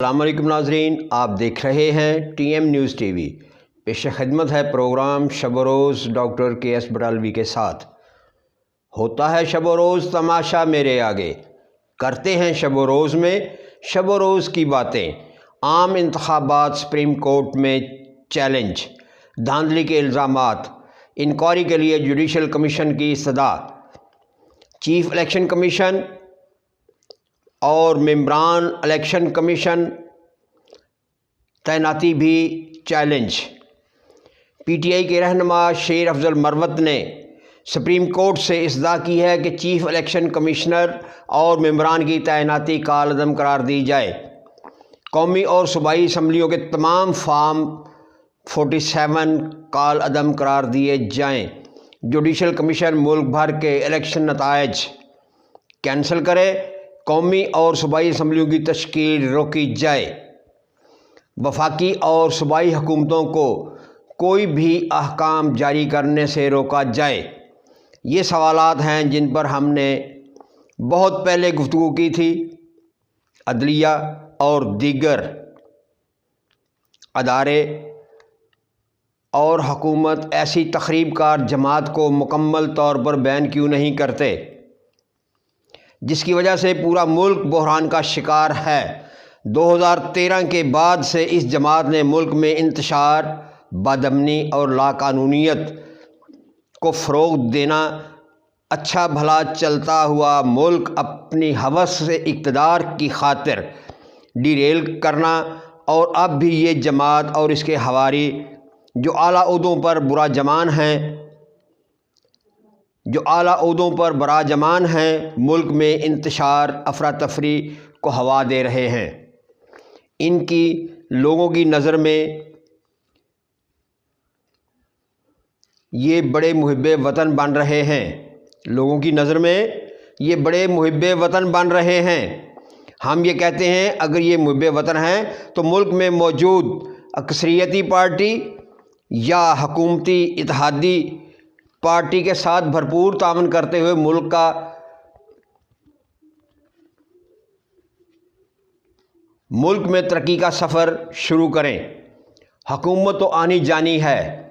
السلام علیکم ناظرین، آپ دیکھ رہے ہیں T M news T V. پیش خدمت ہے پروگرام شب و روز ڈاکٹر کے ایس بٹالوی کے ساتھ۔ ہوتا ہے شب و روز تماشا میرے آگے، کرتے ہیں شب و روز میں شب و روز کی باتیں۔ عام انتخابات سپریم کورٹ میں چیلنج، دھاندلی کے الزامات، انکوائری کے لیے جوڈیشل کمیشن کی صدا۔ چیف الیکشن کمیشن اور ممبران الیکشن کمیشن تعیناتی بھی چیلنج۔ پی ٹی آئی کے رہنما شیر افضل مروت نے سپریم کورٹ سے استدعا کی ہے کہ چیف الیکشن کمشنر اور ممبران کی تعیناتی کالعدم قرار دی جائے۔ قومی اور صوبائی اسمبلیوں کے تمام فارم 47 کالعدم قرار دیے جائیں۔ جوڈیشل کمیشن ملک بھر کے الیکشن نتائج کینسل کرے۔ قومی اور صوبائی اسمبلیوں کی تشکیل روکی جائے۔ وفاقی اور صوبائی حکومتوں کو کوئی بھی احکام جاری کرنے سے روکا جائے۔ یہ سوالات ہیں جن پر ہم نے بہت پہلے گفتگو کی تھی۔ عدلیہ اور دیگر ادارے اور حکومت ایسی تخریب کار جماعت کو مکمل طور پر بین کیوں نہیں کرتے، جس کی وجہ سے پورا ملک بحران کا شکار ہے۔ 2013 کے بعد سے اس جماعت نے ملک میں انتشار، بدامنی اور لاقانونیت کو فروغ دینا، اچھا بھلا چلتا ہوا ملک اپنی ہوس سے اقتدار کی خاطر ڈیریل کرنا، اور اب بھی یہ جماعت اور اس کے حواری جو اعلیٰ عہدوں پر براجمان ہیں ملک میں انتشار، افراتفری کو ہوا دے رہے ہیں۔ ان کی لوگوں کی نظر میں یہ بڑے محب وطن بن رہے ہیں۔ ہم یہ کہتے ہیں اگر یہ محب وطن ہیں تو ملک میں موجود اکثریتی پارٹی یا حکومتی اتحادی پارٹی کے ساتھ بھرپور تعاون کرتے ہوئے ملک میں ترقی کا سفر شروع کریں۔ حکومت تو آنی جانی ہے،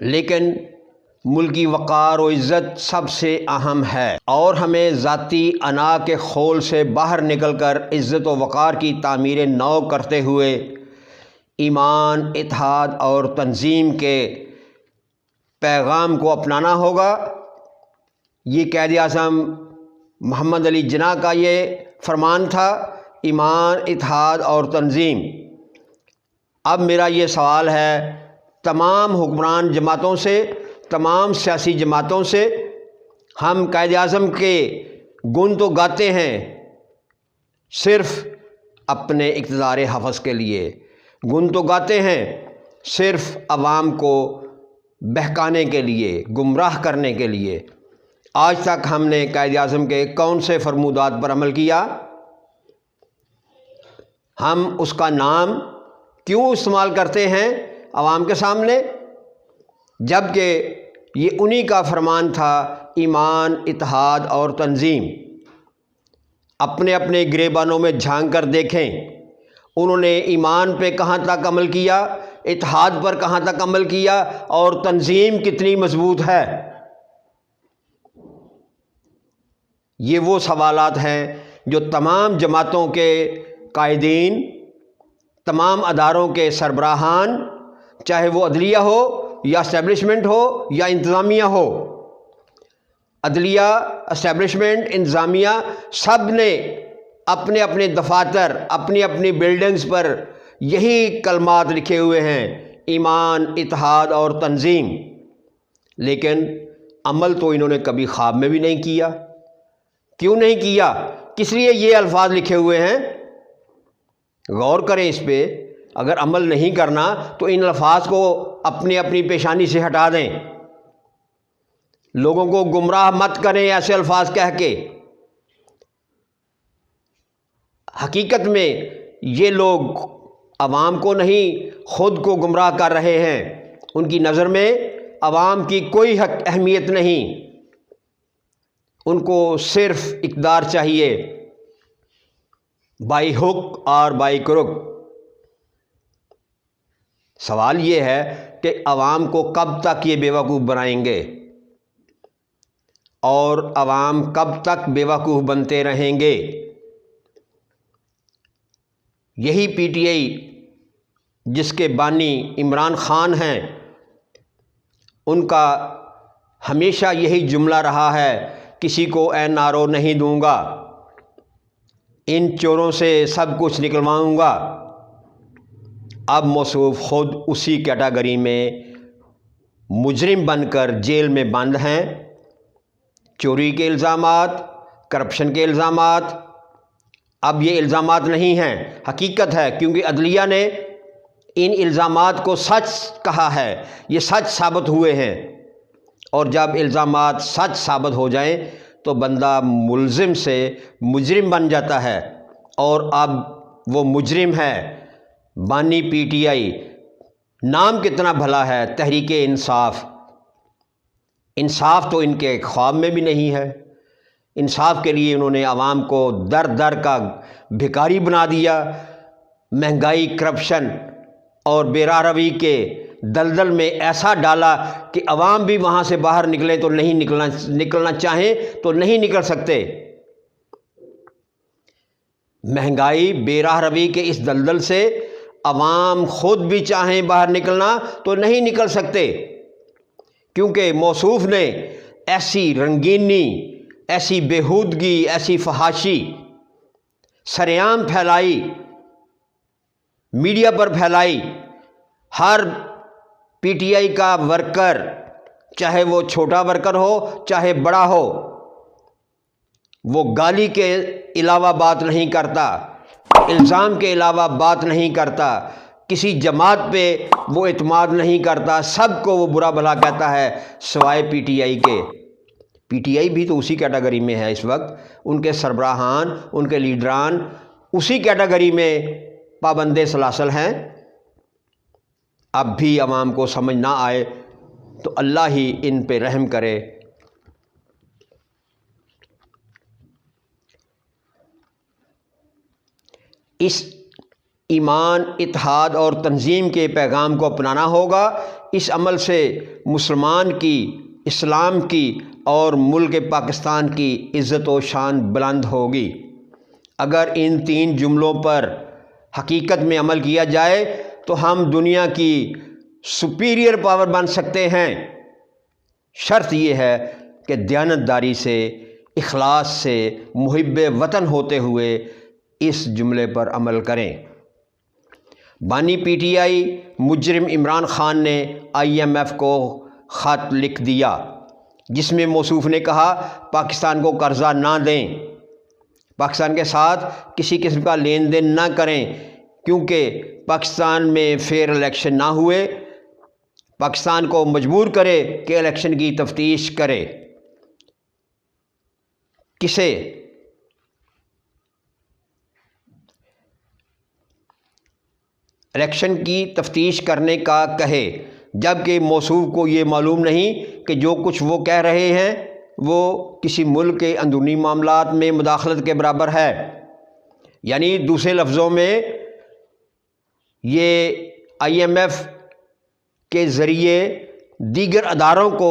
لیکن ملکی وقار و عزت سب سے اہم ہے، اور ہمیں ذاتی انا کے خول سے باہر نکل کر عزت و وقار کی تعمیر نو کرتے ہوئے ایمان، اتحاد اور تنظیم کے پیغام کو اپنانا ہوگا۔ یہ قائد اعظم محمد علی جناح کا یہ فرمان تھا، ایمان، اتحاد اور تنظیم۔ اب میرا یہ سوال ہے تمام حکمران جماعتوں سے، تمام سیاسی جماعتوں سے، ہم قائد اعظم کے گن تو گاتے ہیں صرف اپنے اقتدار حفظ کے لیے، گن تو گاتے ہیں صرف عوام کو بہکانے کے لیے، گمراہ کرنے کے لیے۔ آج تک ہم نے قائد اعظم کے کون سے فرمودات پر عمل کیا؟ ہم اس کا نام کیوں استعمال کرتے ہیں عوام کے سامنے، جبکہ یہ انہی کا فرمان تھا، ایمان، اتحاد اور تنظیم۔ اپنے اپنے گریبانوں میں جھانک کر دیکھیں، انہوں نے ایمان پہ کہاں تک عمل کیا، اتحاد پر کہاں تک عمل کیا، اور تنظیم کتنی مضبوط ہے۔ یہ وہ سوالات ہیں جو تمام جماعتوں کے قائدین، تمام اداروں کے سربراہان، چاہے وہ عدلیہ ہو یا اسٹیبلشمنٹ ہو یا انتظامیہ ہو، عدلیہ، اسٹیبلشمنٹ، انتظامیہ، سب نے اپنے اپنے دفاتر، اپنی اپنی بلڈنگز پر یہی کلمات لکھے ہوئے ہیں، ایمان، اتحاد اور تنظیم، لیکن عمل تو انہوں نے کبھی خواب میں بھی نہیں کیا۔ کیوں نہیں کیا؟ کس لیے یہ الفاظ لکھے ہوئے ہیں؟ غور کریں اس پہ۔ اگر عمل نہیں کرنا تو ان الفاظ کو اپنی اپنی پیشانی سے ہٹا دیں، لوگوں کو گمراہ مت کریں ایسے الفاظ کہہ کے۔ حقیقت میں یہ لوگ عوام کو نہیں، خود کو گمراہ کر رہے ہیں۔ ان کی نظر میں عوام کی کوئی اہمیت نہیں، ان کو صرف اقتدار چاہیے۔ بائی ہک اور بائی کروک۔ سوال یہ ہے کہ عوام کو کب تک یہ بیوقوف بنائیں گے اور عوام کب تک بیوقوف بنتے رہیں گے؟ یہی پی ٹی آئی جس کے بانی عمران خان ہیں، ان کا ہمیشہ یہی جملہ رہا ہے، کسی کو این آر او نہیں دوں گا، ان چوروں سے سب کچھ نکلواؤں گا۔ اب موصوف خود اسی کیٹیگری میں مجرم بن کر جیل میں بند ہیں۔ چوری کے الزامات، کرپشن کے الزامات، اب یہ الزامات نہیں ہیں، حقیقت ہے، کیونکہ عدلیہ نے ان الزامات کو سچ کہا ہے، یہ سچ ثابت ہوئے ہیں، اور جب الزامات سچ ثابت ہو جائیں تو بندہ ملزم سے مجرم بن جاتا ہے، اور اب وہ مجرم ہے بانی پی ٹی آئی۔ نام کتنا بھلا ہے، تحریک انصاف۔ انصاف تو ان کے خواب میں بھی نہیں ہے۔ انصاف کے لیے انہوں نے عوام کو در در کا بھکاری بنا دیا، مہنگائی، کرپشن اور بے راہ روی کے دلدل میں ایسا ڈالا کہ عوام بھی وہاں سے باہر نکلیں تو نہیں نکلنا چاہیں تو نہیں نکل سکتے۔ مہنگائی، بے راہ روی کے اس دلدل سے عوام خود بھی چاہیں باہر نکلنا تو نہیں نکل سکتے، کیونکہ موصوف نے ایسی رنگینی، ایسی بےہودگی، ایسی فحاشی سرعام پھیلائی، media per پھیلائی۔ Hare P T I کا ورکر، چاہے وہ چھوٹا ورکر ہو چاہے بڑا ہو، وہ گالی کے علاوہ بات نہیں کرتا، الزام کے علاوہ بات نہیں کرتا، کسی جماعت پہ وہ اعتماد نہیں کرتا، سب کو وہ برا بھلا کہتا ہے سوائے پی ٹی آئی کے۔ پی ٹی آئی بھی تو اسی کیٹیگری میں ہے اس وقت، ان کے سربراہان، ان کے لیڈران اسی کیٹیگری میں پابند سلاسل ہیں۔ اب بھی عوام کو سمجھ نہ آئے تو اللہ ہی ان پہ رحم کرے۔ اس ایمان، اتحاد اور تنظیم کے پیغام کو اپنانا ہوگا۔ اس عمل سے مسلمان کی، اسلام کی اور ملک پاکستان کی عزت و شان بلند ہوگی۔ اگر ان 3 جملوں پر حقیقت میں عمل کیا جائے تو ہم دنیا کی سپیریئر پاور بن سکتے ہیں۔ شرط یہ ہے کہ دیانتداری سے، اخلاص سے، محب وطن ہوتے ہوئے اس جملے پر عمل کریں۔ بانی پی ٹی آئی مجرم عمران خان نے آئی ایم ایف کو خط لکھ دیا، جس میں موصوف نے کہا پاکستان کو قرضہ نہ دیں، پاکستان کے ساتھ کسی قسم کا لین دین نہ کریں، کیونکہ پاکستان میں فیئر الیکشن نہ ہوئے، پاکستان کو مجبور کرے کہ الیکشن کی تفتیش کرے۔ کسے؟ الیکشن کی تفتیش کرنے کا کہے، جبکہ موصوف کو یہ معلوم نہیں کہ جو کچھ وہ کہہ رہے ہیں وہ کسی ملک کے اندرونی معاملات میں مداخلت کے برابر ہے۔ یعنی دوسرے لفظوں میں یہ آئی ایم ایف کے ذریعے دیگر اداروں کو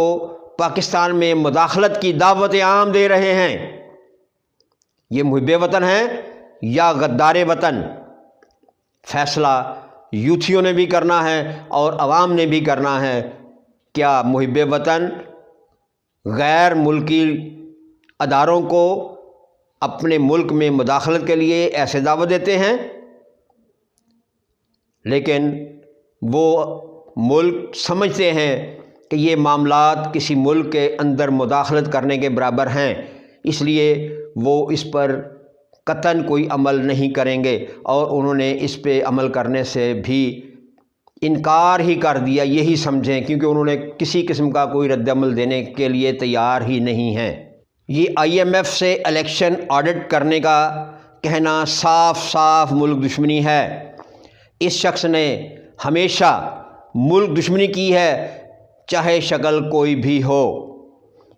پاکستان میں مداخلت کی دعوت عام دے رہے ہیں۔ یہ محب وطن ہیں یا غدار وطن؟ فیصلہ یوتھیوں نے بھی کرنا ہے اور عوام نے بھی کرنا ہے۔ کیا محب وطن غیر ملکی اداروں کو اپنے ملک میں مداخلت کے لیے ایسے دعوت دیتے ہیں؟ لیکن وہ ملک سمجھتے ہیں کہ یہ معاملات کسی ملک کے اندر مداخلت کرنے کے برابر ہیں، اس لیے وہ اس پر قطعاً کوئی عمل نہیں کریں گے، اور انہوں نے اس پہ عمل کرنے سے بھی انکار ہی کر دیا، یہی سمجھیں، کیونکہ انہوں نے کسی قسم کا کوئی رد عمل دینے کے لیے تیار ہی نہیں ہیں۔ یہ آئی ایم ایف سے الیکشن آڈٹ کرنے کا کہنا صاف صاف ملک دشمنی ہے۔ اس شخص نے ہمیشہ ملک دشمنی کی ہے، چاہے شکل کوئی بھی ہو۔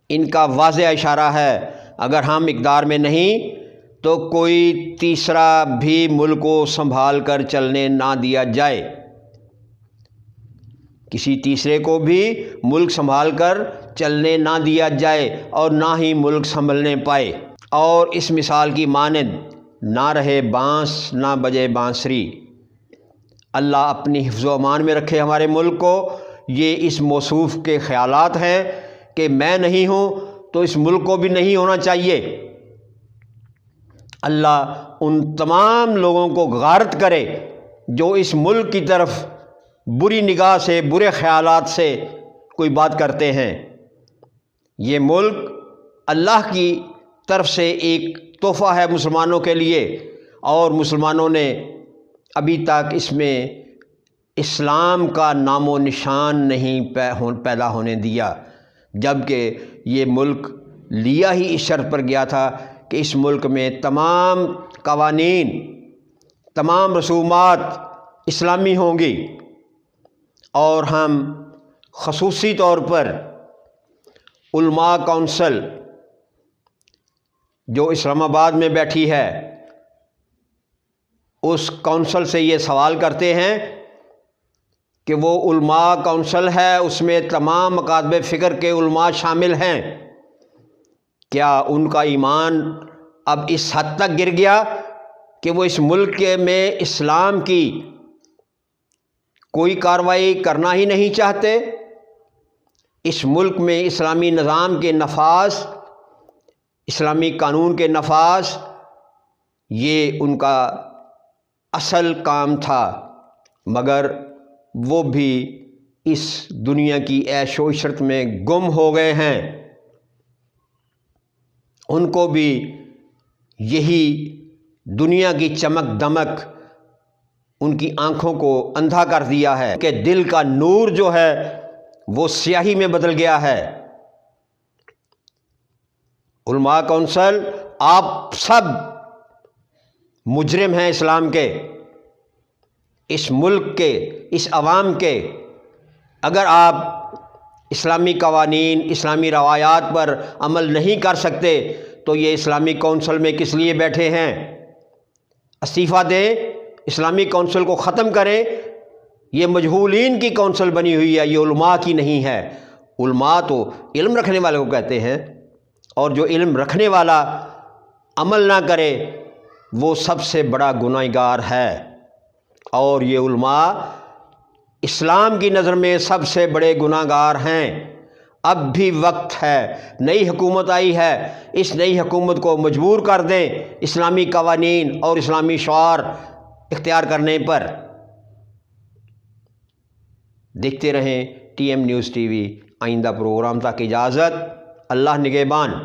ان کا واضح اشارہ ہے، اگر ہم اقتدار میں نہیں تو کوئی تیسرا بھی ملک کو سنبھال کر چلنے نہ دیا جائے، کسی تیسرے کو بھی ملک سنبھال کر چلنے نہ دیا جائے اور نہ ہی ملک سنبھلنے پائے، اور اس مثال کی مانند نہ رہے بانس نہ بجے بانسری۔ اللہ اپنی حفظ و امان میں رکھے ہمارے ملک کو۔ یہ اس موصوف کے خیالات ہیں کہ میں نہیں ہوں تو اس ملک کو بھی نہیں ہونا چاہیے۔ اللہ ان تمام لوگوں کو غارت کرے جو اس ملک کی طرف بری نگاہ سے، برے خیالات سے کوئی بات کرتے ہیں۔ یہ ملک اللہ کی طرف سے ایک تحفہ ہے مسلمانوں کے لیے، اور مسلمانوں نے ابھی تک اس میں اسلام کا نام و نشان نہیں پیدا ہونے دیا، جبکہ یہ ملک لیا ہی اس شرط پر گیا تھا کہ اس ملک میں تمام قوانین، تمام رسومات اسلامی ہوں گی، اور ہم خصوصی طور پر علماء کونسل جو اسلام آباد میں بیٹھی ہے، اس کونسل سے یہ سوال کرتے ہیں کہ وہ علماء کونسل ہے، اس میں تمام مکاتب فکر کے علماء شامل ہیں، کیا ان کا ایمان اب اس حد تک گر گیا کہ وہ اس ملک میں اسلام کی کوئی کارروائی کرنا ہی نہیں چاہتے؟ اس ملک میں اسلامی نظام کے نفاذ، اسلامی قانون کے نفاذ، یہ ان کا اصل کام تھا، مگر وہ بھی اس دنیا کی عیش و عشرت میں گم ہو گئے ہیں۔ ان کو بھی یہی دنیا کی چمک دمک ان کی آنکھوں کو اندھا کر دیا ہے کہ دل کا نور جو ہے وہ سیاہی میں بدل گیا ہے۔ علماء کونسل، آپ سب مجرم ہیں اسلام کے، اس ملک کے، اس عوام کے۔ اگر آپ اسلامی قوانین، اسلامی روایات پر عمل نہیں کر سکتے تو یہ اسلامی کونسل میں کس لیے بیٹھے ہیں؟ استعفیٰ دیں، اسلامی کونسل کو ختم کریں۔ یہ مجہولین کی کونسل بنی ہوئی ہے، یہ علماء کی نہیں ہے۔ علماء تو علم رکھنے والے کو کہتے ہیں، اور جو علم رکھنے والا عمل نہ کرے وہ سب سے بڑا گنہگار ہے، اور یہ علماء اسلام کی نظر میں سب سے بڑے گنہگار ہیں۔ اب بھی وقت ہے، نئی حکومت آئی ہے، اس نئی حکومت کو مجبور کر دیں اسلامی قوانین اور اسلامی شعار اختیار کرنے پر۔ دیکھتے رہیں T M news T V. آئندہ پروگرام تک اجازت، اللہ نگہبان۔